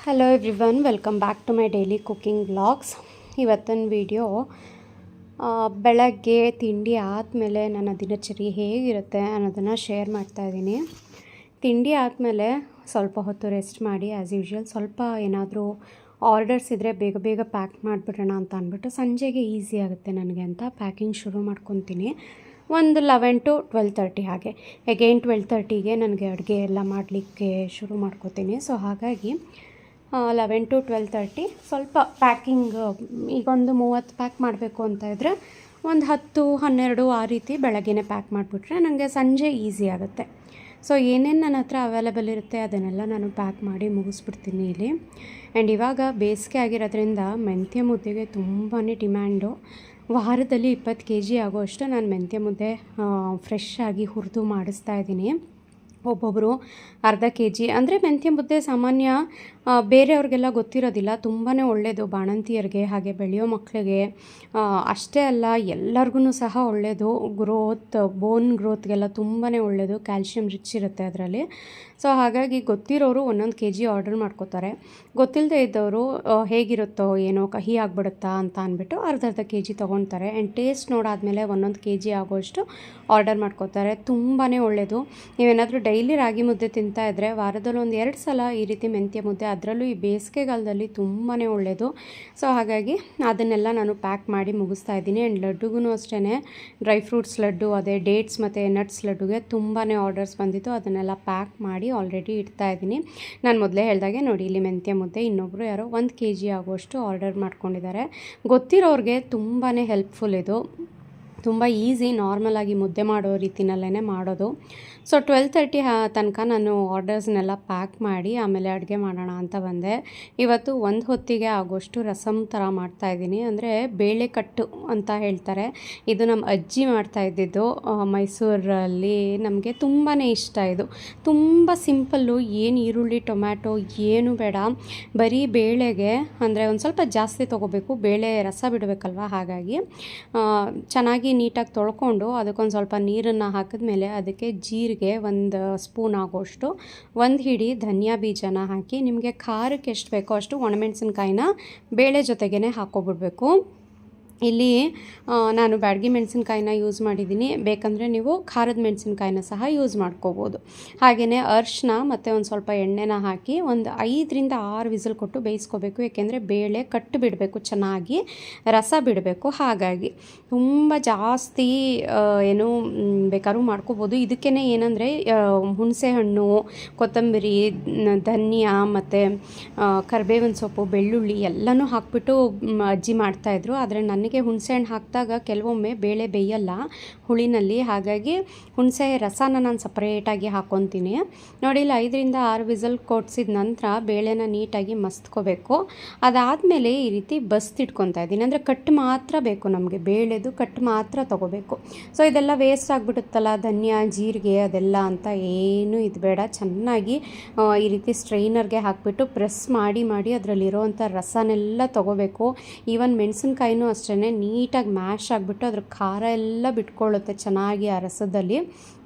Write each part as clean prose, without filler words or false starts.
Hello everyone, welcome back to my daily cooking vlogs. ಇವತ್ತಿನ video ಬೆಳಗ್ಗೆ ತಿಂಡಿ ಆದಮೇಲೆ ನನ್ನ ದಿನಚರಿ ಹೇಗಿರುತ್ತೆ ಅನ್ನೋದನ್ನು ಶೇರ್ ಮಾಡ್ತಾಯಿದ್ದೀನಿ. ತಿಂಡಿ ಆದಮೇಲೆ ಸ್ವಲ್ಪ ಹೊತ್ತು ರೆಸ್ಟ್ ಮಾಡಿ ಆ್ಯಸ್ ಯೂಶ್ವಲ್ ಸ್ವಲ್ಪ ಏನಾದರೂ ಆರ್ಡರ್ಸ್ ಇದ್ದರೆ ಬೇಗ ಬೇಗ ಪ್ಯಾಕ್ ಮಾಡಿಬಿಡೋಣ ಅಂತ ಅಂದ್ಬಿಟ್ಟು ಸಂಜೆಗೆ ಈಸಿ ಆಗುತ್ತೆ ನನಗೆ ಅಂತ ಪ್ಯಾಕಿಂಗ್ ಶುರು ಮಾಡ್ಕೊತೀನಿ. ಒಂದು 11 to 12:30 ಹಾಗೆ ಅಗೈನ್ 12:30ಗೆ ನನಗೆ ಅಡುಗೆ ಎಲ್ಲ ಮಾಡಲಿಕ್ಕೆ ಶುರು ಮಾಡ್ಕೋತೀನಿ. ಸೊ ಹಾಗಾಗಿ 11 to 12:30 ಸ್ವಲ್ಪ ಪ್ಯಾಕಿಂಗ್, ಈಗೊಂದು 30 ಪ್ಯಾಕ್ ಮಾಡಬೇಕು ಅಂತ ಇದ್ದರೆ ಒಂದು 10-12 ಆ ರೀತಿ ಬೆಳಗ್ಗೆನೇ ಪ್ಯಾಕ್ ಮಾಡಿಬಿಟ್ರೆ ನನಗೆ ಸಂಜೆ ಈಸಿ ಆಗುತ್ತೆ. ಸೊ ಏನೇನು ನನ್ನ ಹತ್ರ ಅವೈಲೇಬಲ್ ಇರುತ್ತೆ ಅದನ್ನೆಲ್ಲ ನಾನು ಪ್ಯಾಕ್ ಮಾಡಿ ಮುಗಿಸ್ಬಿಡ್ತೀನಿ ಇಲ್ಲಿ. ಆ್ಯಂಡ್ ಇವಾಗ ಬೇಸಿಗೆ ಆಗಿರೋದ್ರಿಂದ ಮೆಂತ್ಯ ಮುದ್ದೆಗೆ ತುಂಬಾ ಡಿಮ್ಯಾಂಡು. ವಾರದಲ್ಲಿ 20 kg ಆಗೋಷ್ಟು ನಾನು ಮೆಂತ್ಯ ಮುದ್ದೆ ಫ್ರೆಶ್ ಆಗಿ ಹುರಿದು ಮಾಡಿಸ್ತಾ ಇದ್ದೀನಿ. ಒಬ್ಬೊಬ್ಬರು ಅರ್ಧ kg ಅಂದರೆ ಮೆಂತ್ಯ ಮುದ್ದೆ ಸಾಮಾನ್ಯ ಬೇರೆಯವ್ರಿಗೆಲ್ಲ ಗೊತ್ತಿರೋದಿಲ್ಲ. ತುಂಬಾ ಒಳ್ಳೆಯದು ಬಾಣಂತಿಯರಿಗೆ, ಹಾಗೆ ಬೆಳೆಯೋ ಮಕ್ಕಳಿಗೆ ಅಷ್ಟೇ ಅಲ್ಲ ಎಲ್ಲರಿಗೂ ಸಹ ಒಳ್ಳೆಯದು. ಬೋನ್ ಗ್ರೋತ್ಗೆಲ್ಲ ತುಂಬಾ ಒಳ್ಳೆಯದು, ಕ್ಯಾಲ್ಶಿಯಂ ರಿಚ್ ಇರುತ್ತೆ ಅದರಲ್ಲಿ. ಸೊ ಹಾಗಾಗಿ ಗೊತ್ತಿರೋರು 1 kg ಆರ್ಡರ್ ಮಾಡ್ಕೋತಾರೆ. ಗೊತ್ತಿಲ್ಲದೆ ಇದ್ದವರು ಹೇಗಿರುತ್ತೋ ಏನೋ ಕಹಿ ಆಗಿಬಿಡುತ್ತಾ ಅಂತ ಅಂದ್ಬಿಟ್ಟು ಅರ್ಧ kg ತೊಗೊಳ್ತಾರೆ. ಆ್ಯಂಡ್ ಟೇಸ್ಟ್ ನೋಡಾದಮೇಲೆ 1 kg ಆಗೋಷ್ಟು ಆರ್ಡರ್ ಮಾಡ್ಕೋತಾರೆ. ತುಂಬಾ ಒಳ್ಳೆಯದು. ನೀವೇನಾದರೂ ಡೈಲಿ ರಾಗಿ ಮುದ್ದೆ ತಿಂತಾಯಿದ್ರೆ ವಾರದಲ್ಲಿ 1-2 ಸಲ ಈ ರೀತಿ ಮೆಂತ್ಯ ಮುದ್ದೆ, ಅದರಲ್ಲೂ ಈ ಬೇಸಿಗೆಗಾಲದಲ್ಲಿ ತುಂಬಾ ಒಳ್ಳೆಯದು. ಸೊ ಹಾಗಾಗಿ ಅದನ್ನೆಲ್ಲ ನಾನು ಪ್ಯಾಕ್ ಮಾಡಿ ಮುಗಿಸ್ತಾ ಇದ್ದೀನಿ. ಆ್ಯಂಡ್ ಲಡ್ಡುಗೂ ಅಷ್ಟೇ, ಡ್ರೈ ಫ್ರೂಟ್ಸ್ ಲಡ್ಡು, ಅದೇ ಡೇಟ್ಸ್ ಮತ್ತು ನಟ್ಸ್ ಲಡ್ಡುಗೆ ತುಂಬಾ ಆರ್ಡರ್ಸ್ ಬಂದಿತ್ತು. ಅದನ್ನೆಲ್ಲ ಪ್ಯಾಕ್ ಮಾಡಿ ಆಲ್ರೆಡಿ ಇಡ್ತಾ ಇದ್ದೀನಿ. ನಾನು ಮೊದಲೇ ಹೇಳಿದಾಗೆ ನೋಡಿ, ಇಲ್ಲಿ ಮೆಂತ್ಯ ಮುದ್ದೆ ಇನ್ನೊಬ್ಬರು ಯಾರೋ 1 kg ಆಗುವಷ್ಟು ಆರ್ಡರ್ ಮಾಡ್ಕೊಂಡಿದ್ದಾರೆ. ಗೊತ್ತಿರೋರಿಗೆ ತುಂಬಾ ಹೆಲ್ಪ್ಫುಲ್ ಇದು. ತುಂಬ ಈಸಿ, ನಾರ್ಮಲಾಗಿ ಮುದ್ದೆ ಮಾಡೋ ರೀತಿನಲ್ಲೇ ಮಾಡೋದು. ಸೊ 12:30 ತನಕ ನಾನು ಆರ್ಡರ್ಸ್ನೆಲ್ಲ ಪ್ಯಾಕ್ ಮಾಡಿ ಆಮೇಲೆ ಅಡುಗೆ ಮಾಡೋಣ ಅಂತ ಬಂದೆ. ಇವತ್ತು ಒಂದು ಹೊತ್ತಿಗೆ ಆಗೋಷ್ಟು ರಸಮ್ ಥರ ಮಾಡ್ತಾಯಿದ್ದೀನಿ. ಅಂದರೆ ಬೇಳೆ ಕಟ್ಟು ಅಂತ ಹೇಳ್ತಾರೆ. ಇದು ನಮ್ಮ ಅಜ್ಜಿ ಮಾಡ್ತಾಯಿದ್ದಿದ್ದು ಮೈಸೂರಲ್ಲಿ. ನಮಗೆ ತುಂಬಾ ಇಷ್ಟ ಇದು. ತುಂಬ ಸಿಂಪಲ್ಲು, ಏನು ಈರುಳ್ಳಿ ಟೊಮ್ಯಾಟೊ ಏನು ಬೇಡ, ಬರೀ ಬೇಳೆಗೆ ಅಂದರೆ ಒಂದು ಸ್ವಲ್ಪ ಜಾಸ್ತಿ ತೊಗೋಬೇಕು, ಬೇಳೆ ರಸ ಬಿಡಬೇಕಲ್ವ. ಹಾಗಾಗಿ ಚೆನ್ನಾಗಿ ನೀಟಾಗಿ ತೊಳ್ಕೊಂಡು ಅದಕ್ಕೊಂದು ಸ್ವಲ್ಪ ನೀರನ್ನು ಹಾಕಿದ್ಮೇಲೆ ಅದಕ್ಕೆ ಜೀರಿಗೆ 1 ಸ್ಪೂನ್ ಆಗೋಷ್ಟು, 1 ಹಿಡಿ ಧನಿಯಾ ಬೀಜನ ಹಾಕಿ, ನಿಮಗೆ ಖಾರಕ್ಕೆ ಎಷ್ಟು ಬೇಕೋ ಅಷ್ಟು ಒಣಮೆಣಸಿನ್ಕಾಯಿನ ಬೇಳೆ ಜೊತೆಗೇ ಹಾಕ್ಕೊಬಿಡ್ಬೇಕು. ಇಲ್ಲಿ ನಾನು ಬ್ಯಾಡಗಿ ಮೆಣಸಿನ್ಕಾಯಿನ ಯೂಸ್ ಮಾಡಿದ್ದೀನಿ. ಬೇಕಂದರೆ ನೀವು ಖಾರದ ಮೆಣಸಿನ್ಕಾಯಿನ ಸಹ ಯೂಸ್ ಮಾಡ್ಕೋಬೋದು. ಹಾಗೆಯೇ ಅರಿಶಿನ ಮತ್ತು ಒಂದು ಸ್ವಲ್ಪ ಎಣ್ಣೆನ ಹಾಕಿ ಒಂದು 5-6 ವಿಸಿಲ್ ಕೊಟ್ಟು ಬೇಯಿಸ್ಕೋಬೇಕು. ಏಕೆಂದರೆ ಬೇಳೆ ಕಟ್ಟು ಬಿಡಬೇಕು, ಚೆನ್ನಾಗಿ ರಸ ಬಿಡಬೇಕು. ಹಾಗಾಗಿ ತುಂಬ ಜಾಸ್ತಿ ಏನು ಬೇಕಾದ್ರೂ ಮಾಡ್ಕೋಬೋದು. ಇದಕ್ಕೇ ಏನಂದರೆ ಹುಣಸೆ ಹಣ್ಣು, ಕೊತ್ತಂಬರಿ, ಧನಿಯಾ ಮತ್ತು ಕರಿಬೇವಿನ ಸೊಪ್ಪು, ಬೆಳ್ಳುಳ್ಳಿ ಎಲ್ಲನೂ ಹಾಕ್ಬಿಟ್ಟು ಅಜ್ಜಿ ಮಾಡ್ತಾಯಿದ್ರು. ಆದರೆ ನನಗೆ ಹುಣಸೆಹಣ್ಣು ಹಾಕಿದಾಗ ಕೆಲವೊಮ್ಮೆ ಬೇಳೆ ಬೇಯಲ್ಲ ಹುಳಿನಲ್ಲಿ. ಹಾಗಾಗಿ ಹುಣಸೆ ರಸನ ನಾನು ಸಪ್ರೇಟಾಗಿ ಹಾಕ್ಕೊತೀನಿ. ನೋಡಿ, ಇಲ್ಲಿ 5-6 ವಿಸಲ್ ಕೊಡಿಸಿದ ನಂತರ ಬೇಳೆನ ನೀಟಾಗಿ ಮಸ್ತ್ಕೋಬೇಕು. ಅದಾದಮೇಲೆ ಈ ರೀತಿ ಬಸ್ತಿಟ್ಕೊತಾ ಇದ್ದೀನಿ. ಅಂದರೆ ಕಟ್ಟು ಮಾತ್ರ ಬೇಕು ನಮಗೆ, ಬೇಳೆದು ಕಟ್ಟು ಮಾತ್ರ ತೊಗೋಬೇಕು. ಸೊ ಇದೆಲ್ಲ ವೇಸ್ಟ್ ಆಗಿಬಿಡುತ್ತಲ್ಲ, ಧನಿಯಾ ಜೀರಿಗೆ ಅದೆಲ್ಲ ಅಂತ ಏನು ಇದು ಬೇಡ. ಚೆನ್ನಾಗಿ ಈ ರೀತಿ ಸ್ಟ್ರೈನರ್ಗೆ ಹಾಕಿಬಿಟ್ಟು ಪ್ರೆಸ್ ಮಾಡಿ ಅದರಲ್ಲಿರೋವಂಥ ರಸನೆಲ್ಲ ತೊಗೋಬೇಕು. ಈವನ್ ಮೆಣಸಿನ್ಕಾಯಿನೂ ಅಷ್ಟೇ ನೀಟಾಗಿ ಮ್ಯಾಶ್ ಆಗಿಬಿಟ್ಟು ಅದ್ರ ಖಾರ ಎಲ್ಲ ಬಿಟ್ಕೊಳ್ಳುತ್ತೆ ಚೆನ್ನಾಗಿ ಆ ರಸದಲ್ಲಿ.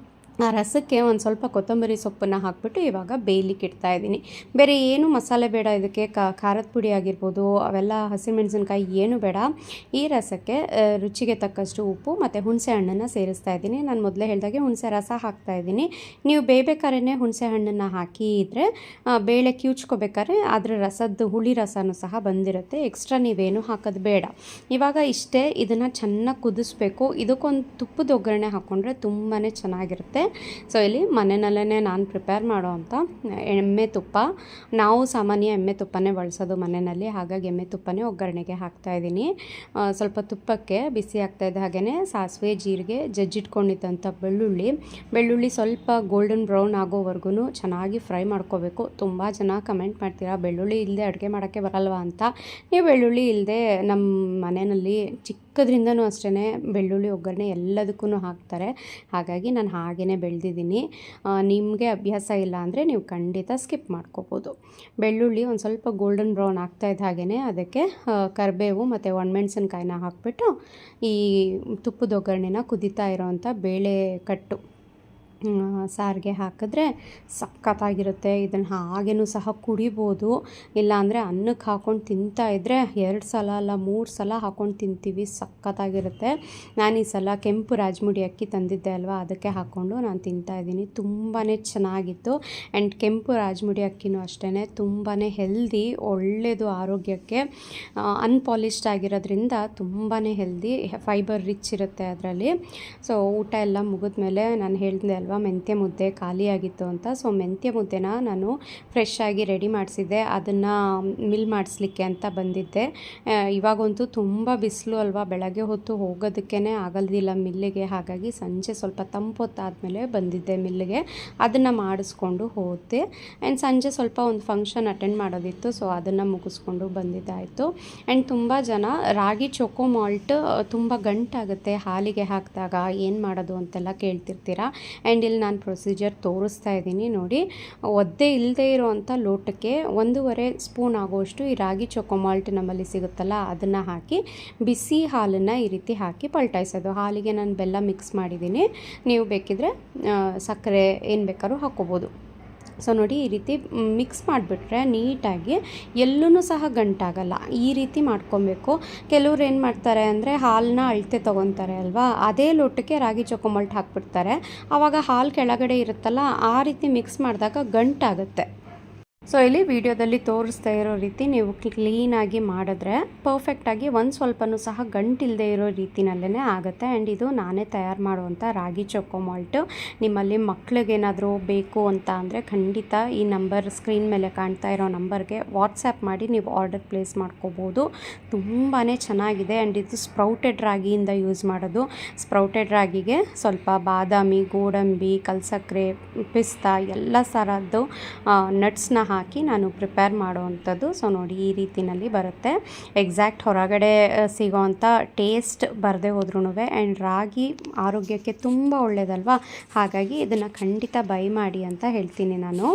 ಆ ರಸಕ್ಕೆ ಒಂದು ಸ್ವಲ್ಪ ಕೊತ್ತಂಬರಿ ಸೊಪ್ಪನ್ನು ಹಾಕಿಬಿಟ್ಟು ಇವಾಗ ಬೇಯಲಿಕ್ಕೆ ಇಡ್ತಾಯಿದ್ದೀನಿ. ಬೇರೆ ಏನು ಮಸಾಲೆ ಬೇಡ ಇದಕ್ಕೆ. ಖಾರದ ಪುಡಿ ಆಗಿರ್ಬೋದು, ಅವೆಲ್ಲ ಹಸಿಮೆಣಸಿನ್ಕಾಯಿ ಏನು ಬೇಡ. ಈ ರಸಕ್ಕೆ ರುಚಿಗೆ ತಕ್ಕಷ್ಟು ಉಪ್ಪು ಮತ್ತು ಹುಣಸೆ ಹಣ್ಣನ್ನು ಸೇರಿಸ್ತಾ ಇದ್ದೀನಿ. ನಾನು ಮೊದಲೇ ಹೇಳಿದಾಗೆ ಹುಣಸೆ ರಸ ಹಾಕ್ತಾಯಿದ್ದೀನಿ. ನೀವು ಬೇಯ್ಬೇಕಾದ್ರೆ ಹುಣಸೆ ಹಣ್ಣನ್ನು ಹಾಕಿದರೆ ಬೇಳೆ ಕಿವುಚ್ಕೋಬೇಕಾದ್ರೆ ಅದರ ರಸದ್ದು ಹುಳಿ ರಸನೂ ಸಹ ಬಂದಿರುತ್ತೆ. ಎಕ್ಸ್ಟ್ರಾ ನೀವೇನು ಹಾಕೋದು ಬೇಡ. ಇವಾಗ ಇಷ್ಟೇ, ಇದನ್ನು ಚೆನ್ನಾಗಿ ಕುದಿಸ್ಬೇಕು. ಇದಕ್ಕೊಂದು ತುಪ್ಪದ ಒಗ್ಗರಣೆ ಹಾಕ್ಕೊಂಡ್ರೆ ತುಂಬಾ ಚೆನ್ನಾಗಿರುತ್ತೆ. ಸೊ ಇಲ್ಲಿ ಮನೆಯಲ್ಲೇ ನಾನು ಪ್ರಿಪೇರ್ ಮಾಡೋವಂಥ ಎಮ್ಮೆ ತುಪ್ಪ, ನಾವು ಸಾಮಾನ್ಯ ಎಮ್ಮೆ ತುಪ್ಪನೇ ಬಳಸೋದು ಮನೆಯಲ್ಲಿ. ಹಾಗಾಗಿ ಎಮ್ಮೆ ತುಪ್ಪನೇ ಒಗ್ಗರಣೆಗೆ ಹಾಕ್ತಾಯಿದ್ದೀನಿ. ಸ್ವಲ್ಪ ತುಪ್ಪಕ್ಕೆ ಬಿಸಿ ಆಗ್ತಾಯಿದ್ದ ಹಾಗೆಯೇ ಸಾಸಿವೆ, ಜೀರಿಗೆ, ಜಜ್ಜಿಟ್ಕೊಂಡಿದ್ದಂಥ ಬೆಳ್ಳುಳ್ಳಿ ಸ್ವಲ್ಪ ಗೋಲ್ಡನ್ ಬ್ರೌನ್ ಆಗೋವರೆಗೂ ಚೆನ್ನಾಗಿ ಫ್ರೈ ಮಾಡ್ಕೋಬೇಕು. ತುಂಬ ಜನ ಕಮೆಂಟ್ ಮಾಡ್ತೀರಾ ಬೆಳ್ಳುಳ್ಳಿ ಇಲ್ಲದೆ ಅಡುಗೆ ಮಾಡೋಕ್ಕೆ ಬರಲ್ವಾ ಅಂತ. ನೀವು ಬೆಳ್ಳುಳ್ಳಿ ಇಲ್ಲದೆ ನಮ್ಮ ಮನೆಯಲ್ಲಿ ಚಿಕ್ಕದ್ರಿಂದನೂ ಅಷ್ಟೇ ಬೆಳ್ಳುಳ್ಳಿ ಒಗ್ಗರಣೆ ಎಲ್ಲದಕ್ಕೂ ಹಾಕ್ತಾರೆ. ಹಾಗಾಗಿ ನಾನು ಹಾಗೇ ಬೆಳೆದಿದ್ದೀನಿ. ನಿಮಗೆ ಅಭ್ಯಾಸ ಇಲ್ಲ ಅಂದರೆ ನೀವು ಖಂಡಿತ ಸ್ಕಿಪ್ ಮಾಡ್ಕೋಬೋದು. ಬೆಳ್ಳುಳ್ಳಿ ಒಂದು ಸ್ವಲ್ಪ ಗೋಲ್ಡನ್ ಬ್ರೌನ್ ಆಗ್ತಾಯಿದ್ದ ಹಾಗೆಯೇ ಅದಕ್ಕೆ ಕರಿಬೇವು ಮತ್ತು ಒಣಮೆಣಸಿನ್ಕಾಯಿನ ಹಾಕ್ಬಿಟ್ಟು ಈ ತುಪ್ಪದ ಒಗ್ಗರಣೆನ ಕುದೀತಾ ಇರೋವಂಥ ಬೇಳೆ ಕಟ್ಟು ಸಾರಿಗೆ ಹಾಕಿದ್ರೆ ಸಖತ್ತಾಗಿರುತ್ತೆ. ಇದನ್ನು ಹಾಗೇನೂ ಸಹ ಕುಡಿಬೋದು, ಇಲ್ಲಾಂದರೆ ಅನ್ನಕ್ಕೆ ಹಾಕ್ಕೊಂಡು ತಿಂತಾಯಿದ್ರೆ 2 ಸಲ ಅಲ್ಲ 3 ಸಲ ಹಾಕ್ಕೊಂಡು ತಿಂತೀವಿ, ಸಖತ್ತಾಗಿರುತ್ತೆ. ನಾನು ಈ ಸಲ ಕೆಂಪು ರಾಜಮುಡಿ ಅಕ್ಕಿ ತಂದಿದ್ದೆ ಅಲ್ವಾ, ಅದಕ್ಕೆ ಹಾಕ್ಕೊಂಡು ನಾನು ತಿಂತಾಯಿದ್ದೀನಿ. ತುಂಬಾ ಚೆನ್ನಾಗಿತ್ತು. ಆ್ಯಂಡ್ ಕೆಂಪು ರಾಜಮುಡಿ ಅಕ್ಕಿನೂ ಅಷ್ಟೇ ತುಂಬಾ ಹೆಲ್ದಿ, ಒಳ್ಳೆಯದು ಆರೋಗ್ಯಕ್ಕೆ. ಅನ್ಪಾಲಿಷ್ಡ್ ಆಗಿರೋದ್ರಿಂದ ತುಂಬಾ ಹೆಲ್ದಿ, ಫೈಬರ್ ರಿಚ್ ಇರುತ್ತೆ ಅದರಲ್ಲಿ. ಸೊ ಊಟ ಎಲ್ಲ ಮುಗಿದ್ಮೇಲೆ ನಾನು ಹೇಳಿದೆ ಅಲ್ವಾ ಮೆಂತ್ಯ ಮುದ್ದೆ ಖಾಲಿಯಾಗಿತ್ತು ಅಂತ. ಸೊ ಮೆಂತ್ಯ ಮುದ್ದೆನ ನಾನು ಫ್ರೆಶ್ ಆಗಿ ರೆಡಿ ಮಾಡಿಸಿದ್ದೆ, ಅದನ್ನು ಮಿಲ್ ಮಾಡಿಸ್ಲಿಕ್ಕೆ ಅಂತ ಬಂದಿದ್ದೆ. ಇವಾಗಂತೂ ತುಂಬ ಬಿಸಿಲು ಅಲ್ವಾ, ಬೆಳಗ್ಗೆ ಹೊತ್ತು ಹೋಗೋದಕ್ಕೇ ಆಗಲ್ದಿಲ್ಲ ಮಿಲ್ಲಿಗೆ. ಹಾಗಾಗಿ ಸಂಜೆ ಸ್ವಲ್ಪ ತಂಪೊತ್ತಾದಮೇಲೆ ಬಂದಿದ್ದೆ ಮಿಲ್ಲಿಗೆ, ಅದನ್ನು ಮಾಡಿಸ್ಕೊಂಡು ಹೋದೆ. ಆ್ಯಂಡ್ ಸಂಜೆ ಸ್ವಲ್ಪ ಒಂದು ಫಂಕ್ಷನ್ ಅಟೆಂಡ್ ಮಾಡೋದಿತ್ತು, ಸೊ ಅದನ್ನು ಮುಗಿಸ್ಕೊಂಡು ಬಂದಿದ್ದಾಯಿತು. ಆ್ಯಂಡ್ ತುಂಬ ಜನ ರಾಗಿ ಚೊಕೋ ಮಾಲ್ಟ್ ತುಂಬ ಗಂಟಾಗುತ್ತೆ ಹಾಲಿಗೆ ಹಾಕಿದಾಗ, ಏನು ಮಾಡೋದು ಅಂತೆಲ್ಲ ಕೇಳ್ತಿರ್ತೀರ. ಆ್ಯಂಡ್ ಇಲ್ಲಿ ನಾನು ಪ್ರೊಸೀಜರ್ ತೋರಿಸ್ತಾ ಇದ್ದೀನಿ ನೋಡಿ. ಒದ್ದೆ ಇಲ್ಲದೆ ಇರೋವಂಥ ಲೋಟಕ್ಕೆ 1.5 ಸ್ಪೂನ್ ಆಗುವಷ್ಟು ಈ ರಾಗಿ ಚೊಕೋ ಮಾಲ್ಟ್ ನಮ್ಮಲ್ಲಿ ಸಿಗುತ್ತಲ್ಲ, ಅದನ್ನು ಹಾಕಿ ಬಿಸಿ ಹಾಲನ್ನು ಈ ರೀತಿ ಹಾಕಿ ಪಲ್ಟಾಯಿಸೋದು. ಹಾಲಿಗೆ ನಾನು ಬೆಲ್ಲ ಮಿಕ್ಸ್ ಮಾಡಿದ್ದೀನಿ, ನೀವು ಬೇಕಿದ್ರೆ ಸಕ್ಕರೆ ಏನು ಬೇಕಾದ್ರೂ ಹಾಕ್ಕೋಬೋದು. ಸೊ ನೋಡಿ, ಈ ರೀತಿ ಮಿಕ್ಸ್ ಮಾಡಿಬಿಟ್ರೆ ನೀಟಾಗಿ ಎಲ್ಲೂ ಸಹ ಗಂಟಾಗಲ್ಲ. ಈ ರೀತಿ ಮಾಡ್ಕೊಬೇಕು. ಕೆಲವ್ರು ಏನು ಮಾಡ್ತಾರೆ ಅಂದರೆ ಹಾಲನ್ನ ಅಳತೆ ತೊಗೊತಾರೆ ಅಲ್ವಾ, ಅದೇ ಲೋಟಕ್ಕೆ ರಾಗಿ ಚೊಕೋ ಮಾಲ್ಟ್ ಹಾಕ್ಬಿಡ್ತಾರೆ. ಆವಾಗ ಹಾಲು ಕೆಳಗಡೆ ಇರುತ್ತಲ್ಲ, ಆ ರೀತಿ ಮಿಕ್ಸ್ ಮಾಡಿದಾಗ ಗಂಟಾಗುತ್ತೆ. ಸೊ ಇಲ್ಲಿ ವಿಡಿಯೋದಲ್ಲಿ ತೋರಿಸ್ತಾ ಇರೋ ರೀತಿ ನೀವು ಕ್ಲೀನಾಗಿ ಮಾಡಿದ್ರೆ ಪರ್ಫೆಕ್ಟಾಗಿ ಒಂದು ಸ್ವಲ್ಪನೂ ಸಹ ಗಂಟಿಲ್ಲದೆ ಇರೋ ರೀತಿನಲ್ಲೇ ಆಗುತ್ತೆ. ಆ್ಯಂಡ್ ಇದು ನಾನೇ ತಯಾರು ಮಾಡುವಂಥ ರಾಗಿ ಚೊಕೋ ಮಾಲ್ಟು. ನಿಮ್ಮಲ್ಲಿ ಮಕ್ಳಿಗೇನಾದರೂ ಬೇಕು ಅಂತ ಅಂದರೆ ಖಂಡಿತ ಈ ನಂಬರ್, ಸ್ಕ್ರೀನ್ ಮೇಲೆ ಕಾಣ್ತಾ ಇರೋ ನಂಬರ್ಗೆ ವಾಟ್ಸಪ್ ಮಾಡಿ ನೀವು ಆರ್ಡರ್ ಪ್ಲೇಸ್ ಮಾಡ್ಕೋಬೋದು. ತುಂಬಾ ಚೆನ್ನಾಗಿದೆ. ಆ್ಯಂಡ್ ಇದು ಸ್ಪ್ರೌಟೆಡ್ ರಾಗಿಯಿಂದ ಯೂಸ್ ಮಾಡೋದು. ಸ್ಪ್ರೌಟೆಡ್ ರಾಗಿಗೆ ಸ್ವಲ್ಪ ಬಾದಾಮಿ, ಗೋಡಂಬಿ, ಕಲ್ಸಕ್ಕರೆ, ಪಿಸ್ತಾ ಎಲ್ಲ ಥರದ್ದು ನಟ್ಸ್ನ ಹಾಕಿ ನಾನು ಪ್ರಿಪೇರ್ ಮಾಡೋವಂಥದ್ದು. ಸೊ ನೋಡಿ, ಈ ರೀತಿನಲ್ಲಿ ಬರುತ್ತೆ. ಎಕ್ಸಾಕ್ಟ್ ಹೊರಗಡೆ ಸಿಗೋವಂಥ ಟೇಸ್ಟ್ ಬರದೇ ಹೋದ್ರೂ. ಆ್ಯಂಡ್ ರಾಗಿ ಆರೋಗ್ಯಕ್ಕೆ ತುಂಬ ಒಳ್ಳೆಯದಲ್ವಾ, ಹಾಗಾಗಿ ಇದನ್ನು ಖಂಡಿತ ಬೈ ಮಾಡಿ ಅಂತ ಹೇಳ್ತೀನಿ ನಾನು.